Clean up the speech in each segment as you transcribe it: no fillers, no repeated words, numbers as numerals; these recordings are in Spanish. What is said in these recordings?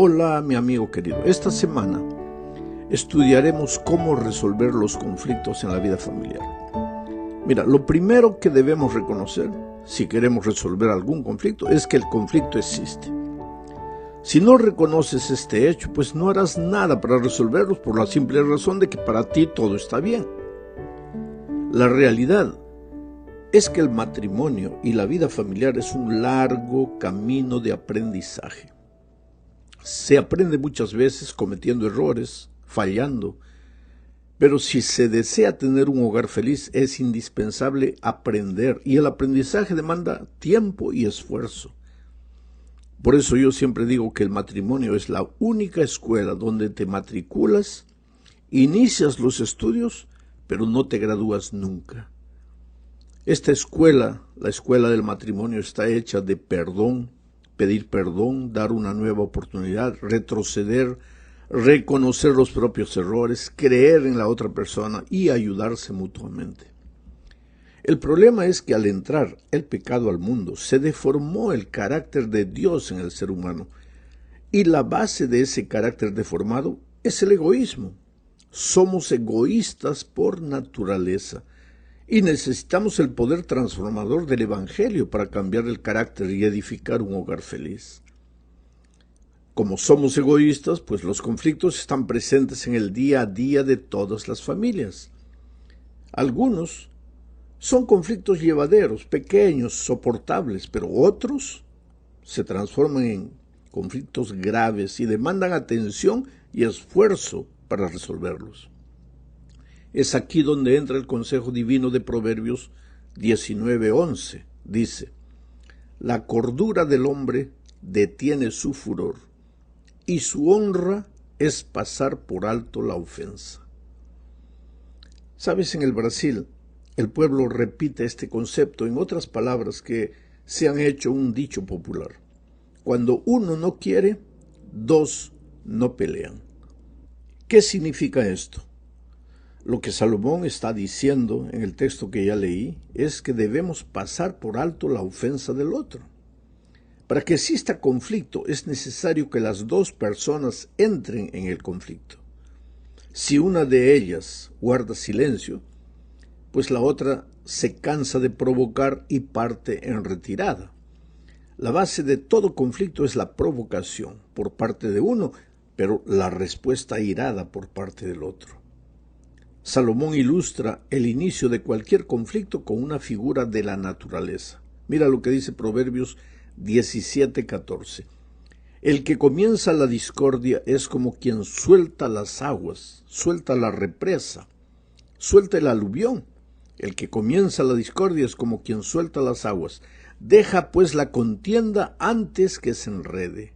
Hola, mi amigo querido. Esta semana estudiaremos cómo resolver los conflictos en la vida familiar. Mira, lo primero que debemos reconocer, si queremos resolver algún conflicto, es que el conflicto existe. Si no reconoces este hecho, pues no harás nada para resolverlos por la simple razón de que para ti todo está bien. La realidad es que el matrimonio y la vida familiar es un largo camino de aprendizaje. Se aprende muchas veces cometiendo errores, fallando, pero si se desea tener un hogar feliz es indispensable aprender y el aprendizaje demanda tiempo y esfuerzo. Por eso yo siempre digo que el matrimonio es la única escuela donde te matriculas, inicias los estudios, pero no te gradúas nunca. Esta escuela, la escuela del matrimonio, está hecha de perdón, pedir perdón, dar una nueva oportunidad, retroceder, reconocer los propios errores, creer en la otra persona y ayudarse mutuamente. El problema es que al entrar el pecado al mundo, se deformó el carácter de Dios en el ser humano. Y la base de ese carácter deformado es el egoísmo. Somos egoístas por naturaleza. Y necesitamos el poder transformador del Evangelio para cambiar el carácter y edificar un hogar feliz. Como somos egoístas, pues los conflictos están presentes en el día a día de todas las familias. Algunos son conflictos llevaderos, pequeños, soportables, pero otros se transforman en conflictos graves y demandan atención y esfuerzo para resolverlos. Es aquí donde entra el consejo divino de Proverbios 19:11. Dice: la cordura del hombre detiene su furor, y su honra es pasar por alto la ofensa. Sabes, en el Brasil, el pueblo repite este concepto en otras palabras que se han hecho un dicho popular. Cuando uno no quiere, dos no pelean. ¿Qué significa esto? Lo que Salomón está diciendo en el texto que ya leí es que debemos pasar por alto la ofensa del otro. Para que exista conflicto es necesario que las dos personas entren en el conflicto. Si una de ellas guarda silencio, pues la otra se cansa de provocar y parte en retirada. La base de todo conflicto es la provocación por parte de uno, pero la respuesta airada por parte del otro. Salomón ilustra el inicio de cualquier conflicto con una figura de la naturaleza. Mira lo que dice Proverbios 17:14. El que comienza la discordia es como quien suelta las aguas, suelta la represa, suelta el aluvión. El que comienza la discordia es como quien suelta las aguas. Deja pues la contienda antes que se enrede.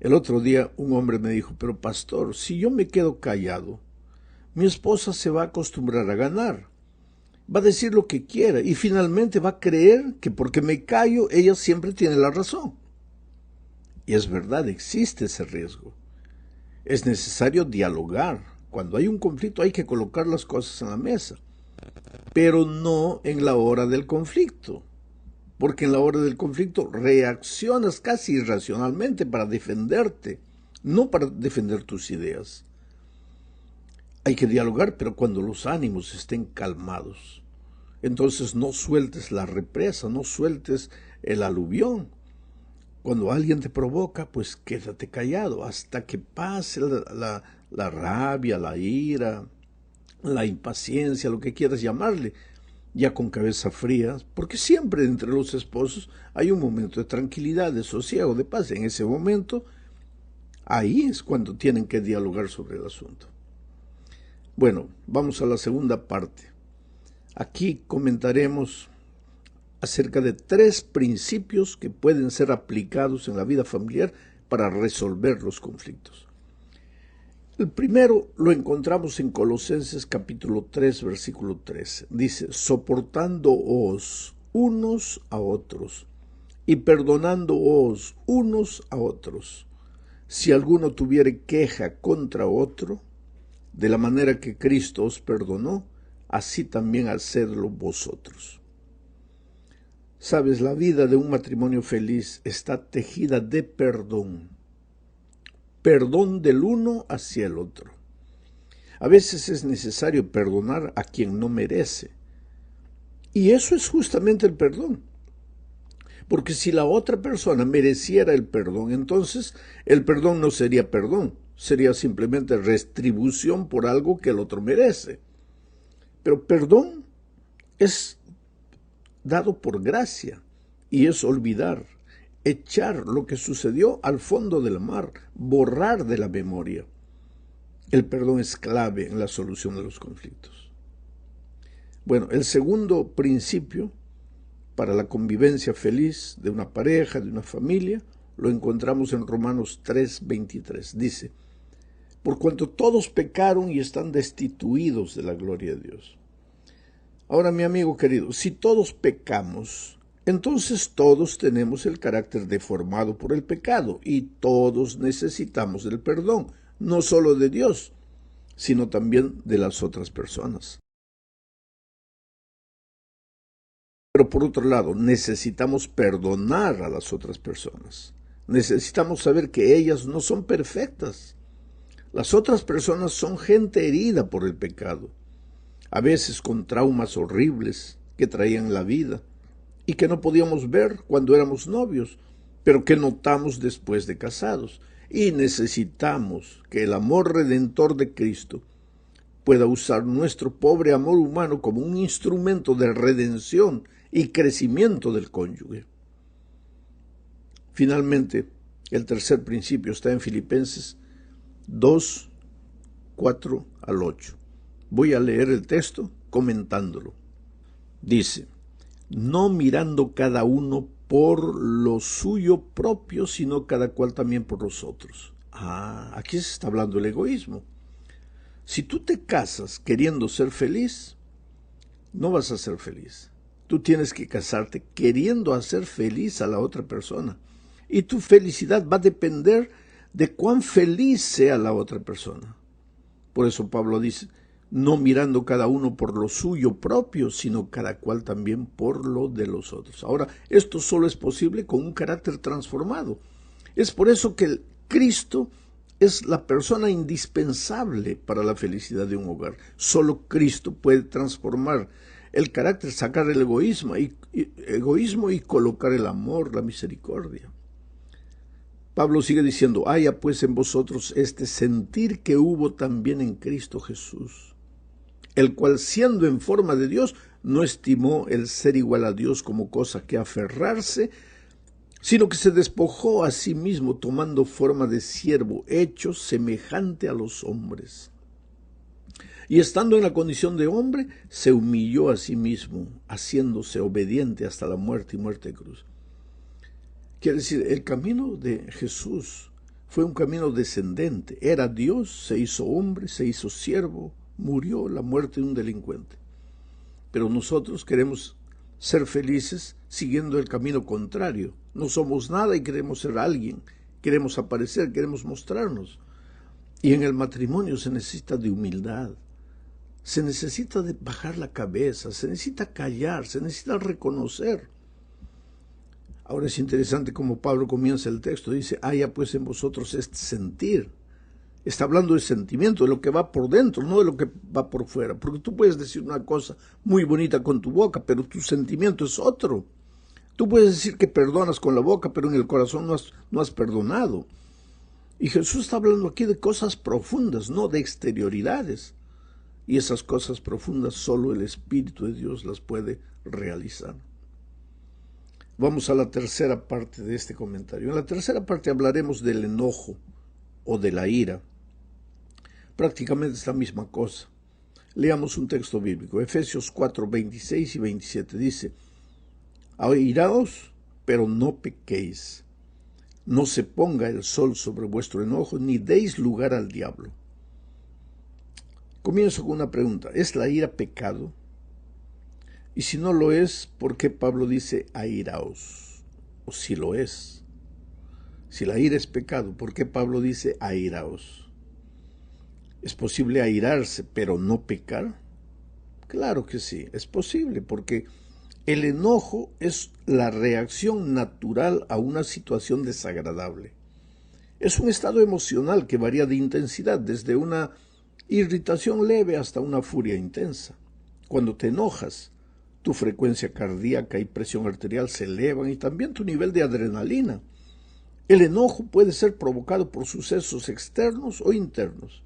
El otro día un hombre me dijo: pero pastor, si yo me quedo callado, mi esposa se va a acostumbrar a ganar, va a decir lo que quiera y finalmente va a creer que porque me callo ella siempre tiene la razón. Y es verdad, existe ese riesgo. Es necesario dialogar. Cuando hay un conflicto hay que colocar las cosas en la mesa, pero no en la hora del conflicto, porque en la hora del conflicto reaccionas casi irracionalmente para defenderte, no para defender tus ideas. Hay que dialogar, pero cuando los ánimos estén calmados. Entonces no sueltes la represa, no sueltes el aluvión. Cuando alguien te provoca, pues quédate callado hasta que pase la rabia, la ira, la impaciencia, lo que quieras llamarle, ya con cabeza fría, porque siempre entre los esposos hay un momento de tranquilidad, de sosiego, de paz. En ese momento, ahí es cuando tienen que dialogar sobre el asunto. Bueno, vamos a la segunda parte. Aquí comentaremos acerca de 3 principios que pueden ser aplicados en la vida familiar para resolver los conflictos. El primero lo encontramos en Colosenses capítulo 3, versículo 13. Dice: soportándoos unos a otros y perdonándoos unos a otros, si alguno tuviere queja contra otro, de la manera que Cristo os perdonó, así también hacedlo vosotros. Sabes, la vida de un matrimonio feliz está tejida de perdón. perdón del uno hacia el otro. A veces es necesario perdonar a quien no merece. Y eso es justamente el perdón. Porque si la otra persona mereciera el perdón, entonces el perdón no sería perdón, sería simplemente retribución por algo que el otro merece. Pero perdón es dado por gracia y es olvidar, echar lo que sucedió al fondo del mar, borrar de la memoria. El perdón es clave en la solución de los conflictos. Bueno, el segundo principio para la convivencia feliz de una pareja, de una familia, lo encontramos en Romanos 3:23. Dice, por cuanto todos pecaron y están destituidos de la gloria de Dios. Ahora, mi amigo querido, si todos pecamos, entonces todos tenemos el carácter deformado por el pecado y todos necesitamos del perdón, no solo de Dios, sino también de las otras personas. Pero por otro lado, necesitamos perdonar a las otras personas. Necesitamos saber que ellas no son perfectas. Las otras personas son gente herida por el pecado, a veces con traumas horribles que traían la vida y que no podíamos ver cuando éramos novios, pero que notamos después de casados. Y necesitamos que el amor redentor de Cristo pueda usar nuestro pobre amor humano como un instrumento de redención y crecimiento del cónyuge. Finalmente, el tercer principio está en Filipenses 2, 4 al 8. Voy a leer el texto comentándolo. Dice, no mirando cada uno por lo suyo propio, sino cada cual también por los otros. Aquí se está hablando del egoísmo. Si tú te casas queriendo ser feliz, no vas a ser feliz. Tú tienes que casarte queriendo hacer feliz a la otra persona. Y tu felicidad va a depender de cuán feliz sea la otra persona. Por eso Pablo dice, no mirando cada uno por lo suyo propio, sino cada cual también por lo de los otros. Ahora, esto solo es posible con un carácter transformado. Es por eso que Cristo es la persona indispensable para la felicidad de un hogar. Solo Cristo puede transformar el carácter, sacar el egoísmo y colocar el amor, la misericordia. Pablo sigue diciendo, haya pues en vosotros este sentir que hubo también en Cristo Jesús, el cual siendo en forma de Dios, no estimó el ser igual a Dios como cosa que aferrarse, sino que se despojó a sí mismo tomando forma de siervo, hecho semejante a los hombres. Y estando en la condición de hombre, se humilló a sí mismo, haciéndose obediente hasta la muerte y muerte de cruz. Quiere decir, el camino de Jesús fue un camino descendente. Era Dios, se hizo hombre, se hizo siervo, murió la muerte de un delincuente. Pero nosotros queremos ser felices siguiendo el camino contrario. No somos nada y queremos ser alguien. Queremos aparecer, queremos mostrarnos. Y en el matrimonio se necesita de humildad. Se necesita de bajar la cabeza, se necesita callar, se necesita reconocer. Ahora es interesante cómo Pablo comienza el texto. Dice, haya pues en vosotros este sentir. Está hablando de sentimiento, de lo que va por dentro, no de lo que va por fuera. Porque tú puedes decir una cosa muy bonita con tu boca, pero tu sentimiento es otro. Tú puedes decir que perdonas con la boca, pero en el corazón no has perdonado. Y Jesús está hablando aquí de cosas profundas, no de exterioridades. Y esas cosas profundas solo el Espíritu de Dios las puede realizar. Vamos a la tercera parte de este comentario. En la tercera parte hablaremos del enojo o de la ira. Prácticamente es la misma cosa. Leamos un texto bíblico. Efesios 4, 26 y 27 dice, airaos, pero no pequéis. No se ponga el sol sobre vuestro enojo, ni deis lugar al diablo. Comienzo con una pregunta. ¿Es la ira pecado? Y si no lo es, ¿por qué Pablo dice airaos? O si lo es. Si la ira es pecado, ¿por qué Pablo dice airaos? ¿Es posible airarse pero no pecar? Claro que sí, es posible, porque el enojo es la reacción natural a una situación desagradable. Es un estado emocional que varía de intensidad, desde una irritación leve hasta una furia intensa. Cuando te enojas, tu frecuencia cardíaca y presión arterial se elevan y también tu nivel de adrenalina. El enojo puede ser provocado por sucesos externos o internos.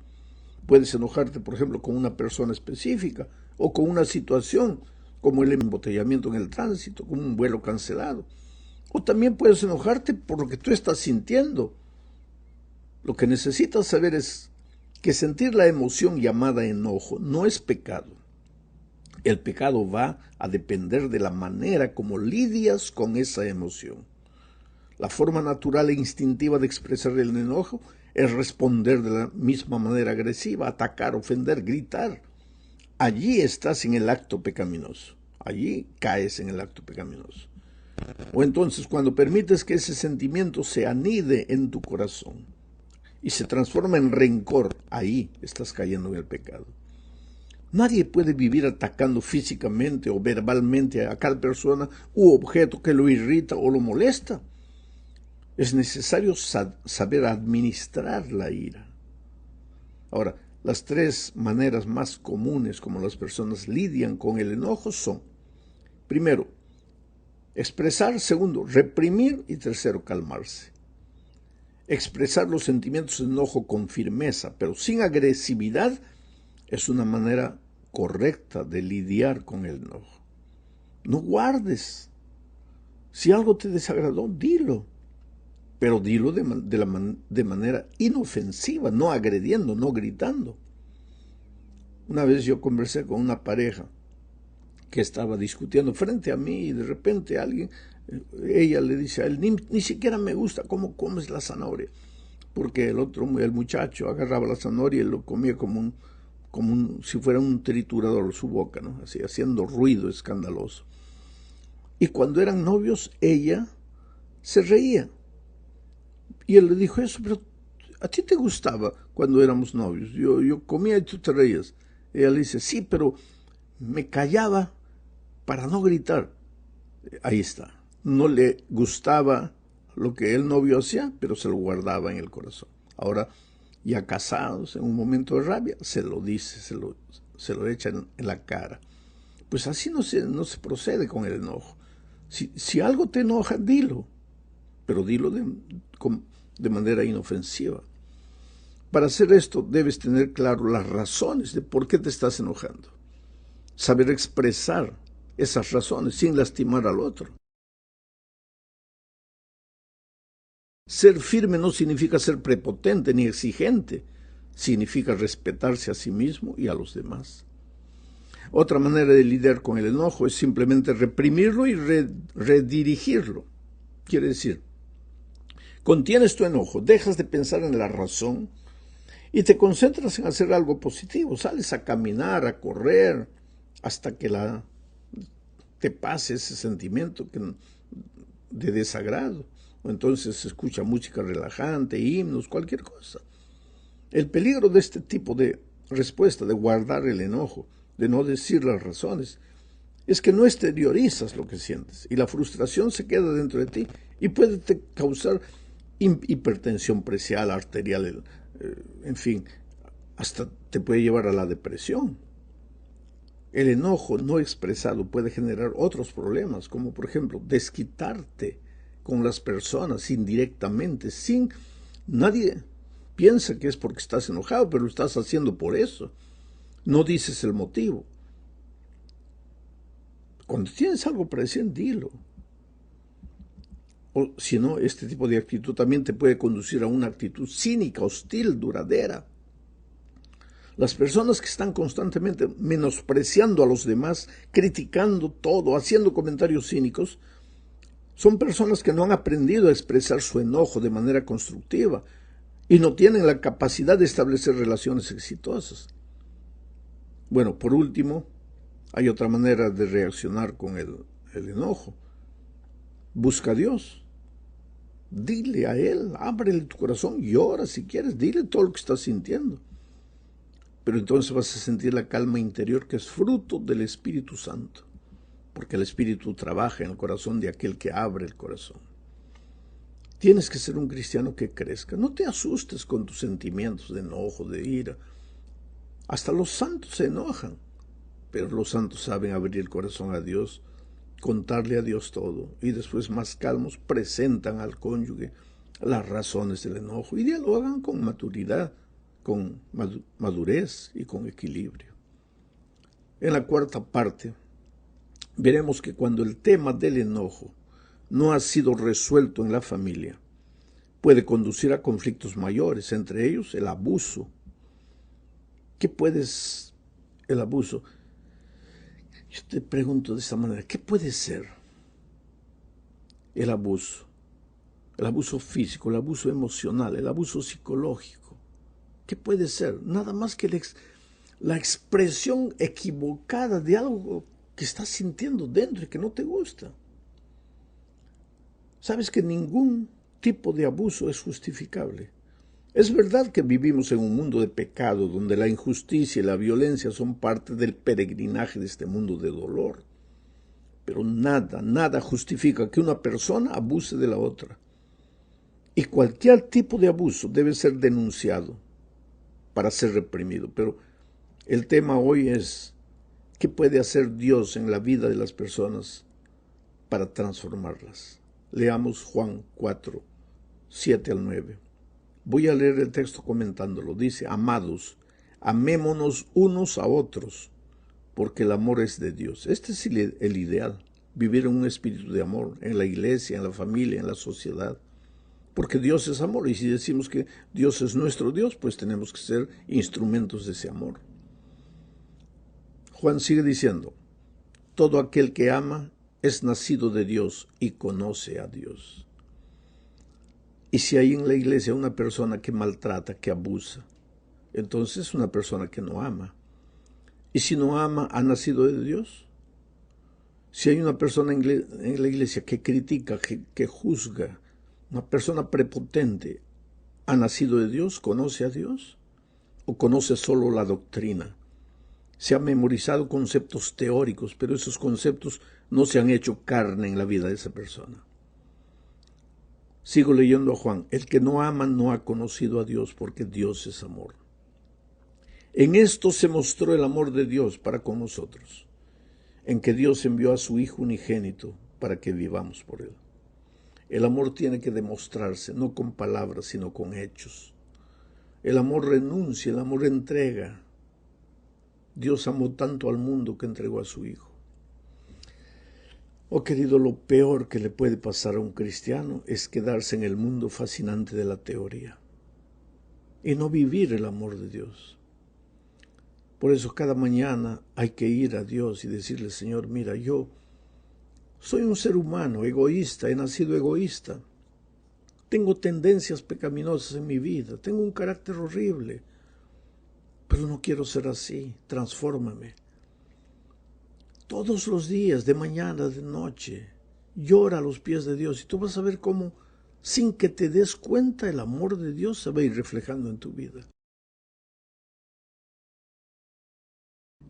Puedes enojarte, por ejemplo, con una persona específica o con una situación, como el embotellamiento en el tránsito, como un vuelo cancelado. O también puedes enojarte por lo que tú estás sintiendo. Lo que necesitas saber es que sentir la emoción llamada enojo no es pecado. El pecado va a depender de la manera como lidias con esa emoción. La forma natural e instintiva de expresar el enojo es responder de la misma manera agresiva, atacar, ofender, gritar. Allí estás en el acto pecaminoso. Allí caes en el acto pecaminoso. O entonces, cuando permites que ese sentimiento se anide en tu corazón y se transforma en rencor, ahí estás cayendo en el pecado. Nadie puede vivir atacando físicamente o verbalmente a cada persona u objeto que lo irrita o lo molesta. Es necesario saber administrar la ira. Ahora, las tres maneras más comunes como las personas lidian con el enojo son: primero, expresar; segundo, reprimir; y tercero, calmarse. Expresar los sentimientos de enojo con firmeza, pero sin agresividad, es una manera correcta de lidiar con el enojo. No guardes. Si algo te desagradó, dilo. Pero dilo de manera inofensiva, no agrediendo, no gritando. Una vez yo conversé con una pareja que estaba discutiendo frente a mí y de repente ella le dice a él: ni siquiera me gusta cómo comes la zanahoria. Porque el muchacho agarraba la zanahoria y lo comía como si fuera un triturador su boca, ¿no? Así, haciendo ruido escandaloso. Y cuando eran novios, ella se reía. Y él le dijo: eso, pero ¿a ti te gustaba cuando éramos novios? Yo comía y tú te reías. Y ella le dice: sí, pero me callaba para no gritar. Ahí está. No le gustaba lo que el novio hacía, pero se lo guardaba en el corazón. Ahora, ya casados, en un momento de rabia, se lo dice, se lo echa en la cara. Pues así no se procede con el enojo. Si algo te enoja, dilo, pero dilo de manera inofensiva. Para hacer esto debes tener claro las razones de por qué te estás enojando. Saber expresar esas razones sin lastimar al otro. Ser firme no significa ser prepotente ni exigente. Significa respetarse a sí mismo y a los demás. Otra manera de lidiar con el enojo es simplemente reprimirlo y redirigirlo. Quiere decir, contienes tu enojo, dejas de pensar en la razón y te concentras en hacer algo positivo. Sales a caminar, a correr, hasta que te pase ese sentimiento de desagrado. O entonces se escucha música relajante, himnos, cualquier cosa. El peligro de este tipo de respuesta, de guardar el enojo, de no decir las razones, es que no exteriorizas lo que sientes y la frustración se queda dentro de ti y puede causar hipertensión presial, arterial, en fin, hasta te puede llevar a la depresión. El enojo no expresado puede generar otros problemas, como por ejemplo desquitarte con las personas indirectamente, nadie piensa que es porque estás enojado, pero lo estás haciendo por eso. No dices el motivo. Cuando tienes algo para decir, dilo. O si no, este tipo de actitud también te puede conducir a una actitud cínica, hostil, duradera. Las personas que están constantemente menospreciando a los demás, criticando todo, haciendo comentarios cínicos, son personas que no han aprendido a expresar su enojo de manera constructiva y no tienen la capacidad de establecer relaciones exitosas. Bueno, por último, hay otra manera de reaccionar con el enojo. Busca a Dios. Dile a Él, ábrele tu corazón, llora si quieres, dile todo lo que estás sintiendo. Pero entonces vas a sentir la calma interior que es fruto del Espíritu Santo, porque el Espíritu trabaja en el corazón de aquel que abre el corazón. Tienes que ser un cristiano que crezca. No te asustes con tus sentimientos de enojo, de ira. Hasta los santos se enojan, pero los santos saben abrir el corazón a Dios, contarle a Dios todo, y después, más calmos, presentan al cónyuge las razones del enojo y dialogan con maturidad, con madurez y con equilibrio. En la cuarta parte, veremos que cuando el tema del enojo no ha sido resuelto en la familia, puede conducir a conflictos mayores, entre ellos el abuso. ¿Qué puedes el abuso? Yo te pregunto de esta manera, ¿qué puede ser el abuso? El abuso físico, el abuso emocional, el abuso psicológico. ¿Qué puede ser? Nada más que la expresión equivocada de algo que estás sintiendo dentro y que no te gusta. Sabes que ningún tipo de abuso es justificable. Es verdad que vivimos en un mundo de pecado donde la injusticia y la violencia son parte del peregrinaje de este mundo de dolor. Pero nada justifica que una persona abuse de la otra. Y cualquier tipo de abuso debe ser denunciado para ser reprimido. Pero el tema hoy es, ¿qué puede hacer Dios en la vida de las personas para transformarlas? Leamos Juan 4, 7 al 9. Voy a leer el texto comentándolo. Dice, amados, amémonos unos a otros, porque el amor es de Dios. Este es el ideal, vivir en un espíritu de amor, en la iglesia, en la familia, en la sociedad. Porque Dios es amor, y si decimos que Dios es nuestro Dios, pues tenemos que ser instrumentos de ese amor. Juan sigue diciendo, todo aquel que ama es nacido de Dios y conoce a Dios. Y si hay en la iglesia una persona que maltrata, que abusa, entonces es una persona que no ama. Y si no ama, ¿ha nacido de Dios? Si hay una persona en la iglesia que critica, que juzga, una persona prepotente, ¿ha nacido de Dios? ¿Conoce a Dios? ¿O conoce solo la doctrina? Se han memorizado conceptos teóricos, pero esos conceptos no se han hecho carne en la vida de esa persona. Sigo leyendo a Juan. El que no ama no ha conocido a Dios, porque Dios es amor. En esto se mostró el amor de Dios para con nosotros, en que Dios envió a su Hijo unigénito para que vivamos por Él. El amor tiene que demostrarse, no con palabras, sino con hechos. El amor renuncia, el amor entrega. Dios amó tanto al mundo que entregó a su Hijo. Oh querido, lo peor que le puede pasar a un cristiano es quedarse en el mundo fascinante de la teoría y no vivir el amor de Dios. Por eso cada mañana hay que ir a Dios y decirle, Señor, mira, yo soy un ser humano, egoísta, he nacido egoísta. Tengo tendencias pecaminosas en mi vida, tengo un carácter horrible, pero no quiero ser así, transfórmame. Todos los días, de mañana, de noche, llora a los pies de Dios y tú vas a ver cómo, sin que te des cuenta, el amor de Dios se va a ir reflejando en tu vida.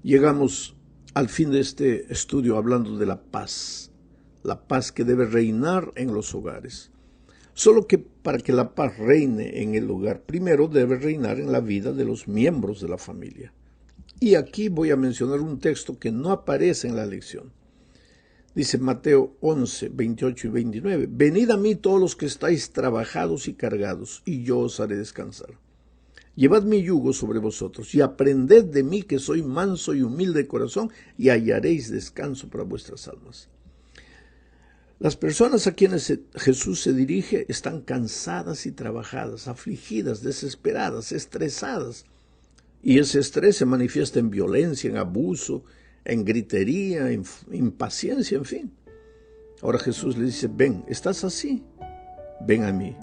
Llegamos al fin de este estudio hablando de la paz que debe reinar en los hogares. Solo que para que la paz reine en el hogar, primero debe reinar en la vida de los miembros de la familia. Y aquí voy a mencionar un texto que no aparece en la lección. Dice Mateo 11, 28 y 29. Venid a mí todos los que estáis trabajados y cargados, y yo os haré descansar. Llevad mi yugo sobre vosotros, y aprended de mí que soy manso y humilde de corazón, y hallaréis descanso para vuestras almas. Las personas a quienes Jesús se dirige están cansadas y trabajadas, afligidas, desesperadas, estresadas. Y ese estrés se manifiesta en violencia, en abuso, en gritería, en impaciencia, en fin. Ahora Jesús le dice, ven, ¿estás así? Ven a mí,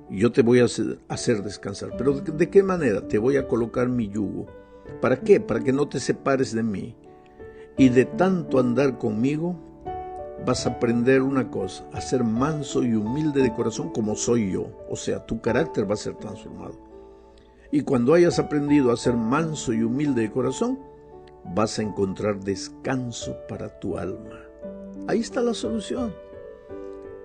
yo te voy a hacer descansar. ¿Pero de qué manera? Te voy a colocar mi yugo. ¿Para qué? Para que no te separes de mí. Y de tanto andar conmigo, vas a aprender una cosa, a ser manso y humilde de corazón como soy yo. O sea, tu carácter va a ser transformado. Y cuando hayas aprendido a ser manso y humilde de corazón, vas a encontrar descanso para tu alma. Ahí está la solución.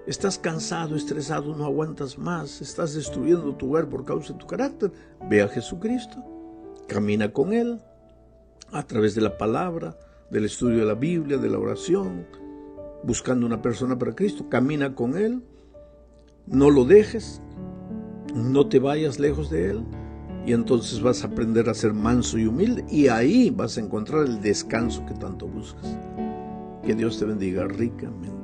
Estás cansado, estresado, no aguantas más, estás destruyendo tu hogar por causa de tu carácter. Ve a Jesucristo, camina con Él, a través de la palabra, del estudio de la Biblia, de la oración, buscando una persona para Cristo. Camina con Él, no lo dejes, no te vayas lejos de Él, y entonces vas a aprender a ser manso y humilde, y ahí vas a encontrar el descanso que tanto buscas. Que Dios te bendiga ricamente.